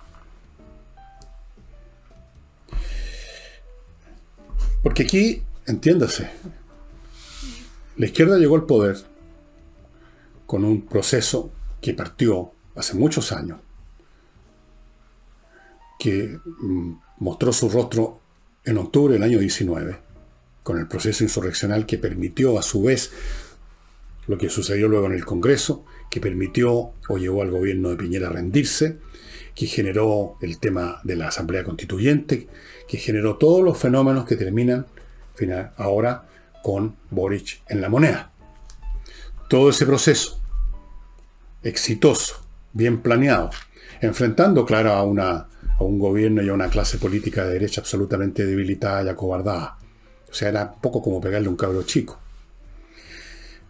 Speaker 1: Porque aquí, entiéndase, la izquierda llegó al poder con un proceso que partió hace muchos años, que mostró su rostro en octubre del año 19, con el proceso insurreccional que permitió a su vez lo que sucedió luego en el Congreso, que permitió o llevó al gobierno de Piñera a rendirse, que generó el tema de la Asamblea Constituyente, que generó todos los fenómenos que terminan ahora con Boric en la moneda. Todo ese proceso exitoso, bien planeado, enfrentando, claro, a un gobierno y a una clase política de derecha absolutamente debilitada y acobardada. O sea, era un poco como pegarle a un cabro chico.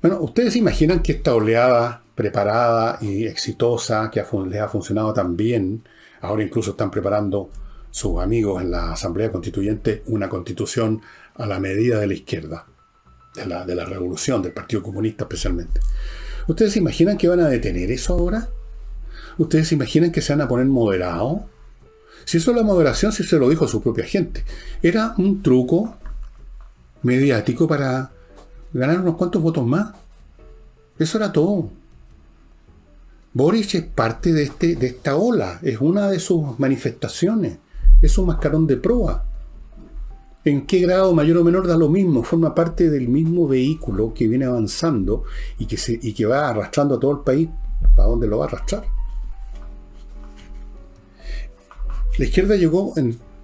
Speaker 1: Bueno, ¿ustedes se imaginan que esta oleada preparada y exitosa, que les ha funcionado tan bien, ahora incluso están preparando sus amigos en la Asamblea Constituyente una constitución a la medida de la izquierda, de la revolución, del Partido Comunista especialmente? ¿Ustedes se imaginan que van a detener eso ahora? ¿Ustedes se imaginan que se van a poner moderados? Si eso es la moderación, si se lo dijo a su propia gente. Era un truco mediático para ganar unos cuantos votos más. Eso era todo. Boric es parte de esta ola, es una de sus manifestaciones, es un mascarón de proa. ¿En qué grado mayor o menor da lo mismo? Forma parte del mismo vehículo que viene avanzando y que va arrastrando a todo el país. ¿Para dónde lo va a arrastrar? La izquierda llegó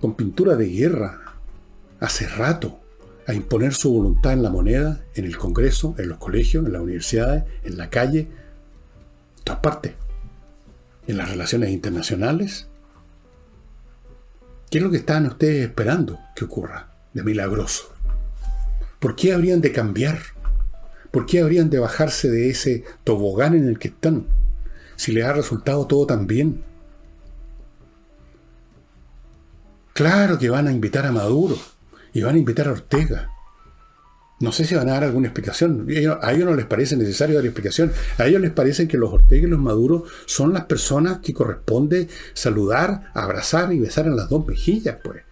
Speaker 1: con pintura de guerra hace rato a imponer su voluntad en la moneda, en el Congreso, en los colegios, en las universidades, en la calle, en todas partes, en las relaciones internacionales. ¿Qué es lo que están ustedes esperando que ocurra de milagroso? ¿Por qué habrían de cambiar? ¿Por qué habrían de bajarse de ese tobogán en el que están? Si les ha resultado todo tan bien. Claro que van a invitar a Maduro y van a invitar a Ortega. No sé si van a dar alguna explicación. A ellos no les parece necesario dar explicación. A ellos les parece que los Ortega y los Maduro son las personas que corresponde saludar, abrazar y besar en las dos mejillas, pues.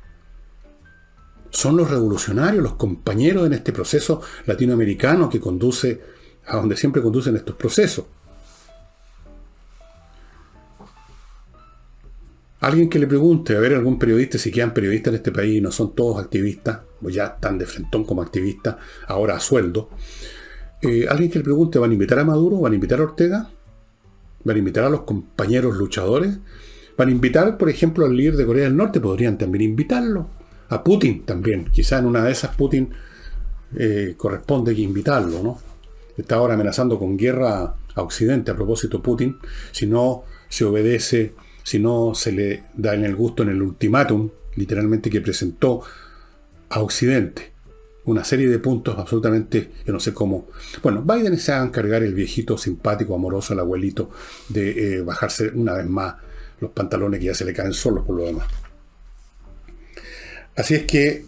Speaker 1: Son los revolucionarios, los compañeros en este proceso latinoamericano que conduce a donde siempre conducen estos procesos. Alguien que le pregunte, a ver, algún periodista, si quedan periodistas en este país, no son todos activistas, o ya están de frentón como activistas, ahora a sueldo. Alguien que le pregunte, ¿van a invitar a Maduro? ¿Van a invitar a Ortega? ¿Van a invitar a los compañeros luchadores? ¿Van a invitar, por ejemplo, al líder de Corea del Norte? Podrían también invitarlo. A Putin también. Quizá en una de esas Putin corresponde que invitarlo, ¿no? Está ahora amenazando con guerra a Occidente. A propósito, Putin, si no se obedece, si no se le da en el gusto en el ultimátum, literalmente, que presentó a Occidente, una serie de puntos absolutamente, yo no sé cómo. Bueno, Biden se va a encargar, el viejito simpático, amoroso, el abuelito, de bajarse una vez más los pantalones que ya se le caen solos por lo demás. Así es que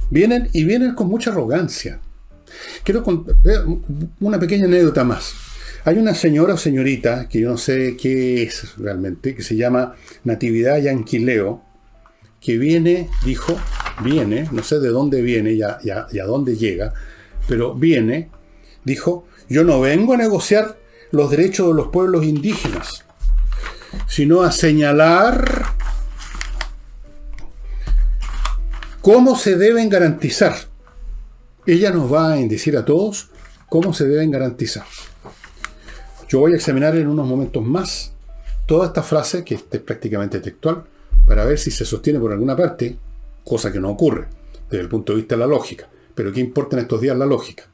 Speaker 1: vienen con mucha arrogancia. Quiero contar una pequeña anécdota más. Hay una señora o señorita, que yo no sé qué es realmente, que se llama Natividad Yanquileo, que viene, no sé de dónde viene y a dónde llega, pero viene, dijo, yo no vengo a negociar los derechos de los pueblos indígenas, sino a señalar cómo se deben garantizar. Ella nos va a decir a todos cómo se deben garantizar. Yo voy a examinar en unos momentos más toda esta frase, que es prácticamente textual, para ver si se sostiene por alguna parte, cosa que no ocurre desde el punto de vista de la lógica. Pero ¿qué importa en estos días la lógica?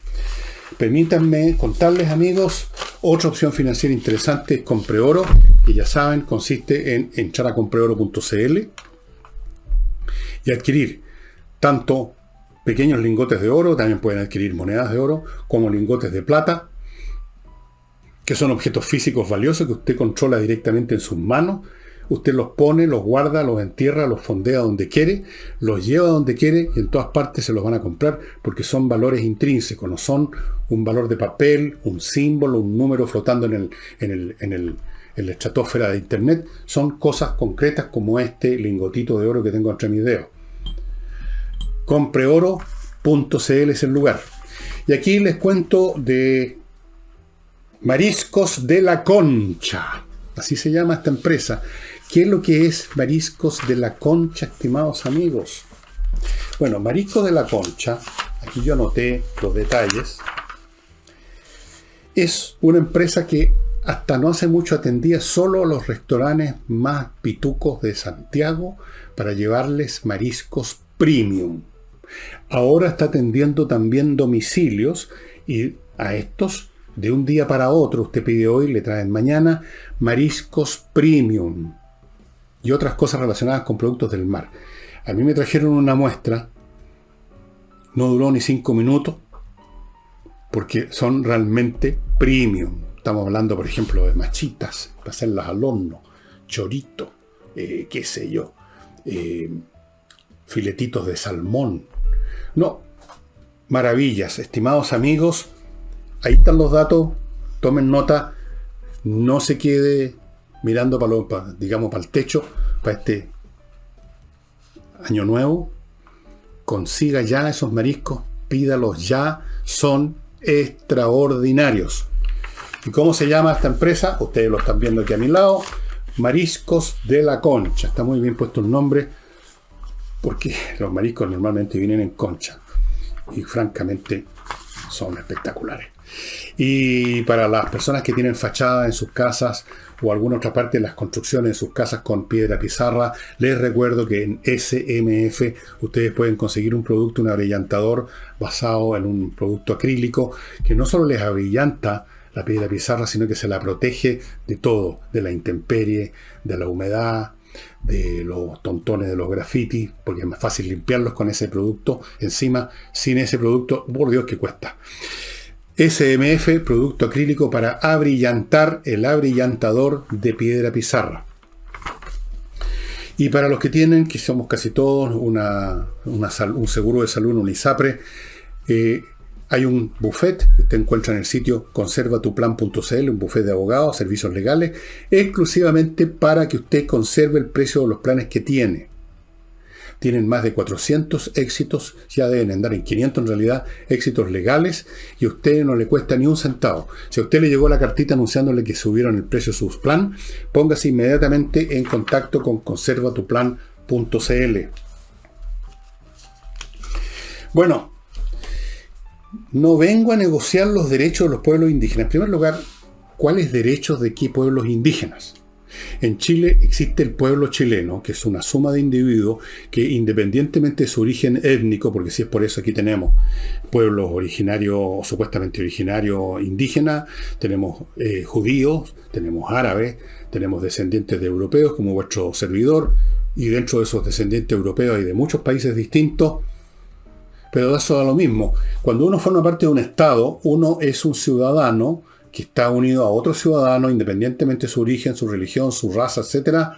Speaker 1: Permítanme contarles, amigos, otra opción financiera interesante es Compreoro, que ya saben, consiste en entrar a compreoro.cl y adquirir tanto pequeños lingotes de oro, también pueden adquirir monedas de oro, como lingotes de plata, que son objetos físicos valiosos que usted controla directamente en sus manos. Usted los pone, los guarda, los entierra, los fondea donde quiere, los lleva donde quiere y en todas partes se los van a comprar porque son valores intrínsecos, no son un valor de papel, un símbolo, un número flotando en la estratosfera de Internet. Son cosas concretas como este lingotito de oro que tengo entre mis dedos. Compreoro.cl es el lugar. Y aquí les cuento de Mariscos de la Concha. Así se llama esta empresa. ¿Qué es lo que es Mariscos de la Concha, estimados amigos? Bueno, Mariscos de la Concha, aquí yo anoté los detalles, es una empresa que hasta no hace mucho atendía solo a los restaurantes más pitucos de Santiago para llevarles mariscos premium. Ahora está atendiendo también domicilios y a estos, de un día para otro, usted pide hoy, le traen mañana mariscos premium y otras cosas relacionadas con productos del mar. A mí me trajeron una muestra, no duró ni 5 minutos, porque son realmente premium. Estamos hablando, por ejemplo, de machitas, para hacerlas al horno, chorito, qué sé yo, filetitos de salmón. No, maravillas, estimados amigos. Ahí están los datos, tomen nota, no se quede mirando para el techo, para este año nuevo. Consiga ya esos mariscos, pídalos ya, son extraordinarios. ¿Y cómo se llama esta empresa? Ustedes lo están viendo aquí a mi lado, Mariscos de la Concha. Está muy bien puesto el nombre, porque los mariscos normalmente vienen en concha y francamente son espectaculares. Y para las personas que tienen fachada en sus casas o alguna otra parte de las construcciones de sus casas con piedra pizarra, les recuerdo que en SMF ustedes pueden conseguir un producto, un abrillantador basado en un producto acrílico que no solo les abrillanta la piedra pizarra, sino que se la protege de todo, de la intemperie, de la humedad, de los tontones de los grafitis, porque es más fácil limpiarlos con ese producto. Encima, sin ese producto, por Dios que cuesta. SMF, producto acrílico para abrillantar, el abrillantador de piedra pizarra. Y para los que tienen, que somos casi todos, un seguro de salud, un ISAPRE, hay un buffet que usted encuentra en el sitio conservatuplan.cl, un buffet de abogados, servicios legales, exclusivamente para que usted conserve el precio de los planes que tiene. Tienen más de 400 éxitos, ya deben andar en 500 en realidad, éxitos legales, y a usted no le cuesta ni un centavo. Si a usted le llegó la cartita anunciándole que subieron el precio de sus plan, póngase inmediatamente en contacto con conservatuplan.cl. Bueno, no vengo a negociar los derechos de los pueblos indígenas. En primer lugar, ¿cuáles derechos de qué pueblos indígenas? En Chile existe el pueblo chileno, que es una suma de individuos que, independientemente de su origen étnico, porque si es por eso aquí tenemos pueblos originarios o supuestamente originarios indígenas, tenemos judíos, tenemos árabes, tenemos descendientes de europeos como vuestro servidor, y dentro de esos descendientes europeos hay de muchos países distintos. Pero eso da lo mismo. Cuando uno forma parte de un Estado, uno es un ciudadano que está unido a otro ciudadano, independientemente de su origen, su religión, su raza, etc.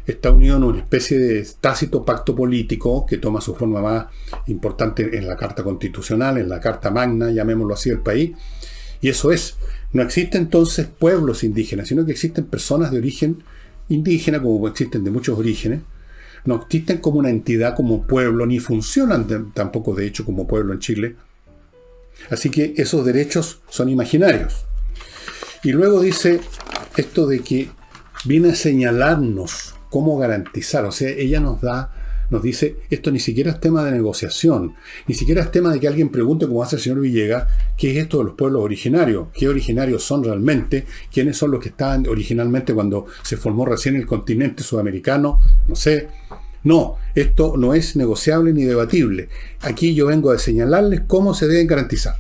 Speaker 1: Está unido en una especie de tácito pacto político que toma su forma más importante en la Carta Constitucional, en la Carta Magna, llamémoslo así, del país. Y eso es. No existen entonces pueblos indígenas, sino que existen personas de origen indígena, como existen de muchos orígenes. No existen como una entidad, como pueblo, ni funcionan tampoco de hecho como pueblo en Chile. Así que esos derechos son imaginarios. Y luego dice esto de que viene a señalarnos cómo garantizar. O sea, ella nos dice, esto ni siquiera es tema de negociación, ni siquiera es tema de que alguien pregunte, como hace el señor Villegas, qué es esto de los pueblos originarios, qué originarios son realmente, quiénes son los que estaban originalmente cuando se formó recién el continente sudamericano, no sé. No, esto no es negociable ni debatible. Aquí yo vengo a señalarles cómo se deben garantizar.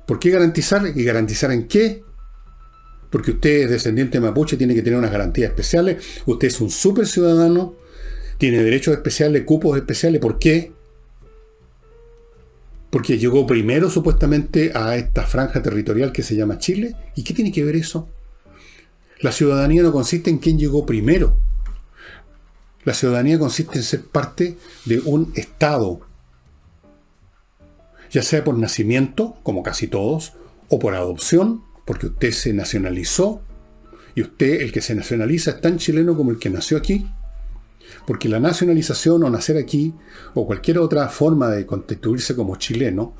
Speaker 1: ¿Por qué garantizar? ¿Y garantizar en qué? Porque usted es descendiente mapuche, tiene que tener unas garantías especiales. Usted es un super ciudadano, tiene derechos especiales, cupos especiales. ¿Por qué? Porque llegó primero supuestamente a esta franja territorial que se llama Chile. ¿Y qué tiene que ver eso? La ciudadanía no consiste en quién llegó primero. La ciudadanía consiste en ser parte de un Estado, ya sea por nacimiento, como casi todos, o por adopción, porque usted se nacionalizó, y usted, el que se nacionaliza, es tan chileno como el que nació aquí, porque la nacionalización o nacer aquí, o cualquier otra forma de constituirse como chileno,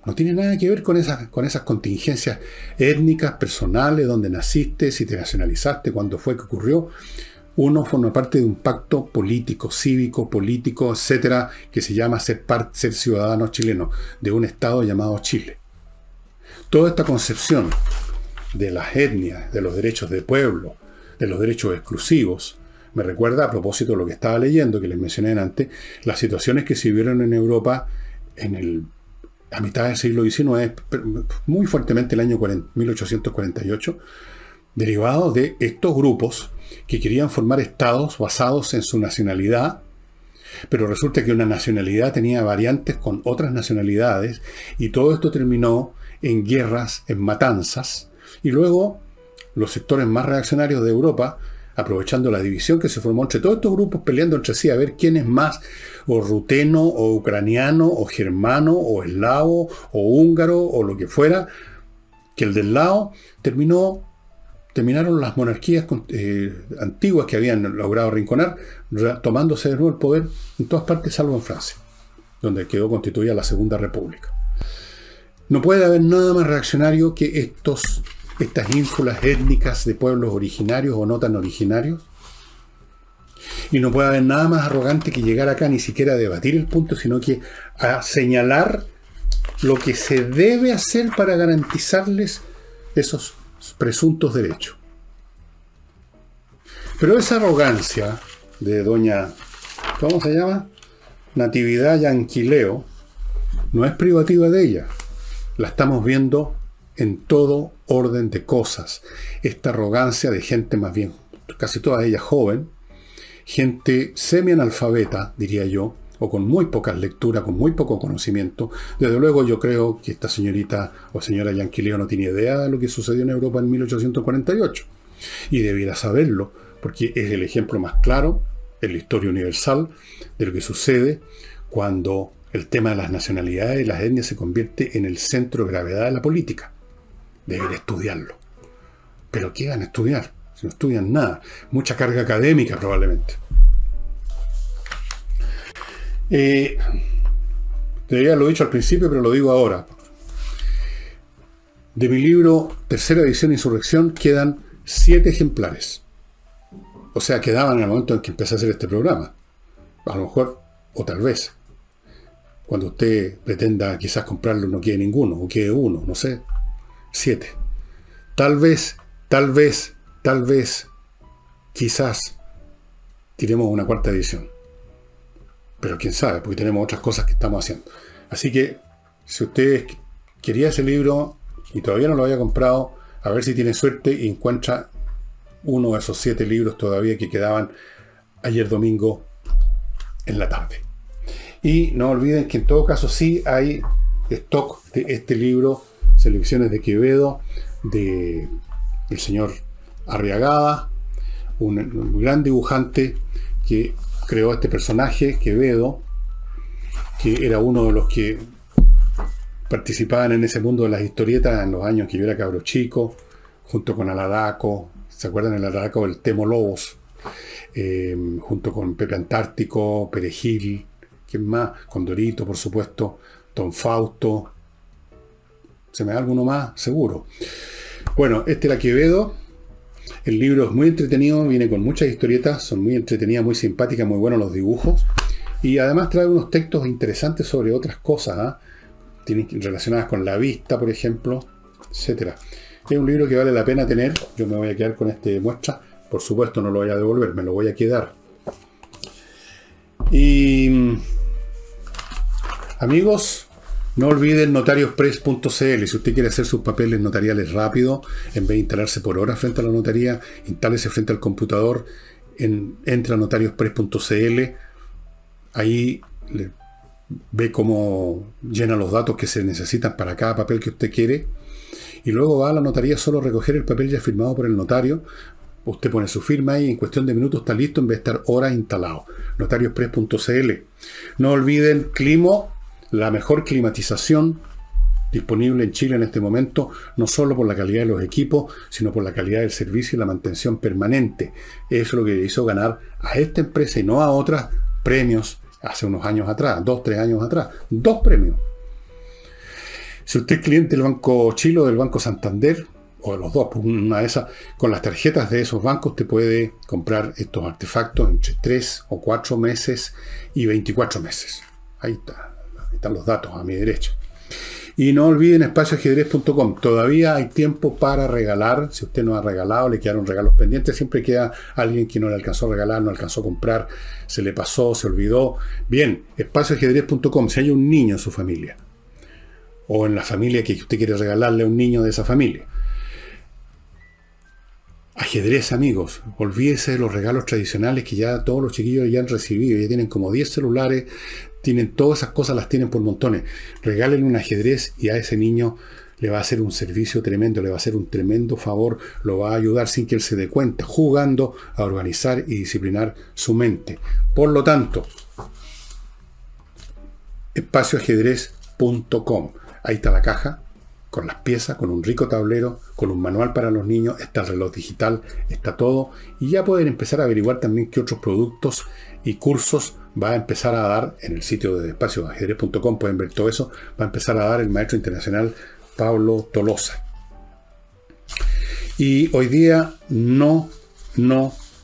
Speaker 1: no tiene nada que ver con esas contingencias étnicas, personales, donde naciste, si te nacionalizaste, cuándo fue que ocurrió. Uno forma parte de un pacto político, cívico, político, etcétera, que se llama ser ciudadano chileno, de un Estado llamado Chile. Toda esta concepción de las etnias, de los derechos de pueblo, de los derechos exclusivos, me recuerda, a propósito de lo que estaba leyendo, que les mencioné antes, las situaciones que se vivieron en Europa a mitad del siglo XIX, muy fuertemente el año 1848, derivados de estos grupos que querían formar estados basados en su nacionalidad, pero resulta que una nacionalidad tenía variantes con otras nacionalidades, y todo esto terminó en guerras, en matanzas, y luego los sectores más reaccionarios de Europa, aprovechando la división que se formó entre todos estos grupos, peleando entre sí a ver quién es más, o ruteno, o ucraniano, o germano, o eslavo, o húngaro, o lo que fuera, que el del lado terminaron las monarquías antiguas que habían logrado arrinconar, tomándose de nuevo el poder en todas partes, salvo en Francia, donde quedó constituida la Segunda República. No puede haber nada más reaccionario que estas ínfulas étnicas de pueblos originarios o no tan originarios. Y no puede haber nada más arrogante que llegar acá ni siquiera a debatir el punto, sino que a señalar lo que se debe hacer para garantizarles esos presuntos derechos. Pero esa arrogancia de doña, ¿cómo se llama? Natividad Yanquileo, no es privativa de ella. La estamos viendo en todo orden de cosas. Esta arrogancia de gente más bien, casi toda ella joven, gente semi-analfabeta, diría yo, o con muy pocas lecturas, con muy poco conocimiento. Desde luego yo creo que esta señorita o señora Yanquileo no tiene idea de lo que sucedió en Europa en 1848. Y debiera saberlo, porque es el ejemplo más claro en la historia universal de lo que sucede cuando el tema de las nacionalidades y las etnias se convierte en el centro de gravedad de la política. Debería estudiarlo. ¿Pero qué van a estudiar? Si no estudian nada. Mucha carga académica probablemente. Ya lo he dicho al principio, pero lo digo ahora. De mi libro, tercera edición Insurrección, quedan 7 ejemplares. O sea, quedaban en el momento en que empecé a hacer este programa. A lo mejor, o tal vez, cuando usted pretenda quizás comprarlo, no quede ninguno, o quede uno, no sé. 7. Tal vez, quizás, tiremos una cuarta edición. Pero quién sabe, porque tenemos otras cosas que estamos haciendo. Así que, si usted quería ese libro y todavía no lo había comprado, a ver si tiene suerte y encuentra uno de esos 7 libros todavía que quedaban ayer domingo en la tarde. Y no olviden que en todo caso sí hay stock de este libro, Selecciones de Quevedo, del señor Arriagada, un gran dibujante que creó este personaje, Quevedo, que era uno de los que participaban en ese mundo de las historietas en los años que yo era cabro chico, junto con Aladaco. ¿Se acuerdan del Aladaco del Temo Lobos? Junto con Pepe Antártico, Perejil, ¿quién más? Condorito, por supuesto, Don Fausto. ¿Se me da alguno más? Seguro. Bueno, este era Quevedo. El libro es muy entretenido, viene con muchas historietas, son muy entretenidas, muy simpáticas, muy buenos los dibujos. Y además trae unos textos interesantes sobre otras cosas, relacionadas con la vista, por ejemplo, etcétera. Es un libro que vale la pena tener. Yo me voy a quedar con este muestra. Por supuesto no lo voy a devolver, me lo voy a quedar. Y amigos, no olviden notariospress.cl. Si usted quiere hacer sus papeles notariales rápido, en vez de instalarse por horas frente a la notaría, instálese frente al computador, entra a notariospress.cl. Ahí ve cómo llena los datos que se necesitan para cada papel que usted quiere. Y luego va a la notaría solo a recoger el papel ya firmado por el notario. Usted pone su firma y en cuestión de minutos está listo en vez de estar horas instalado. Notariospress.cl. No olviden Climo, la mejor climatización disponible en Chile en este momento, no solo por la calidad de los equipos, sino por la calidad del servicio y la mantención permanente. Eso es lo que hizo ganar a esta empresa y no a otras premios hace unos años atrás, 2-3 años atrás. 2 premios. Si usted es cliente del Banco Chile o del Banco Santander, o de los dos, una de esas, con las tarjetas de esos bancos te puede comprar estos artefactos entre 3 o 4 meses y 24 meses. Ahí están los datos a mi derecha. Y no olviden espacioajedrez.com. Todavía hay tiempo para regalar. Si usted no ha regalado, le quedaron regalos pendientes. Siempre queda alguien que no le alcanzó a regalar, no alcanzó a comprar, se le pasó, se olvidó. Bien, espacioajedrez.com. Si hay un niño en su familia, o en la familia que usted quiere regalarle a un niño de esa familia. Ajedrez, amigos. Olvídese de los regalos tradicionales que ya todos los chiquillos ya han recibido. Ya tienen como 10 celulares, tienen todas esas cosas, las tienen por montones. Regálenle un ajedrez y a ese niño le va a hacer un servicio tremendo, le va a hacer un tremendo favor, lo va a ayudar sin que él se dé cuenta, jugando a organizar y disciplinar su mente. Por lo tanto, espacioajedrez.com. Ahí está la caja, con las piezas, con un rico tablero, con un manual para los niños, está el reloj digital, está todo. Y ya pueden empezar a averiguar también qué otros productos y cursos va a empezar a dar en el sitio de espacioajedrez.com. Pueden ver todo eso. Va a empezar a dar el maestro internacional Pablo Tolosa. Y hoy día no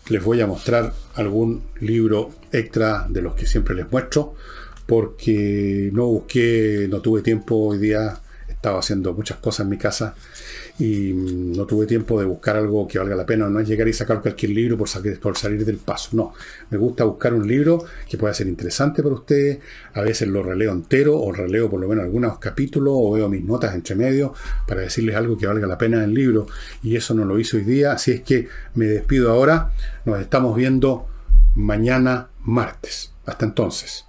Speaker 1: les voy a mostrar algún libro extra de los que siempre les muestro, porque no tuve tiempo hoy día, estaba haciendo muchas cosas en mi casa y no tuve tiempo de buscar algo que valga la pena. No es llegar y sacar cualquier libro por salir del paso, no. Me gusta buscar un libro que pueda ser interesante para ustedes. A veces lo releo entero o releo por lo menos algunos capítulos o veo mis notas entre medio para decirles algo que valga la pena en el libro, y eso no lo hice hoy día, así es que me despido ahora. Nos estamos viendo mañana martes. Hasta entonces.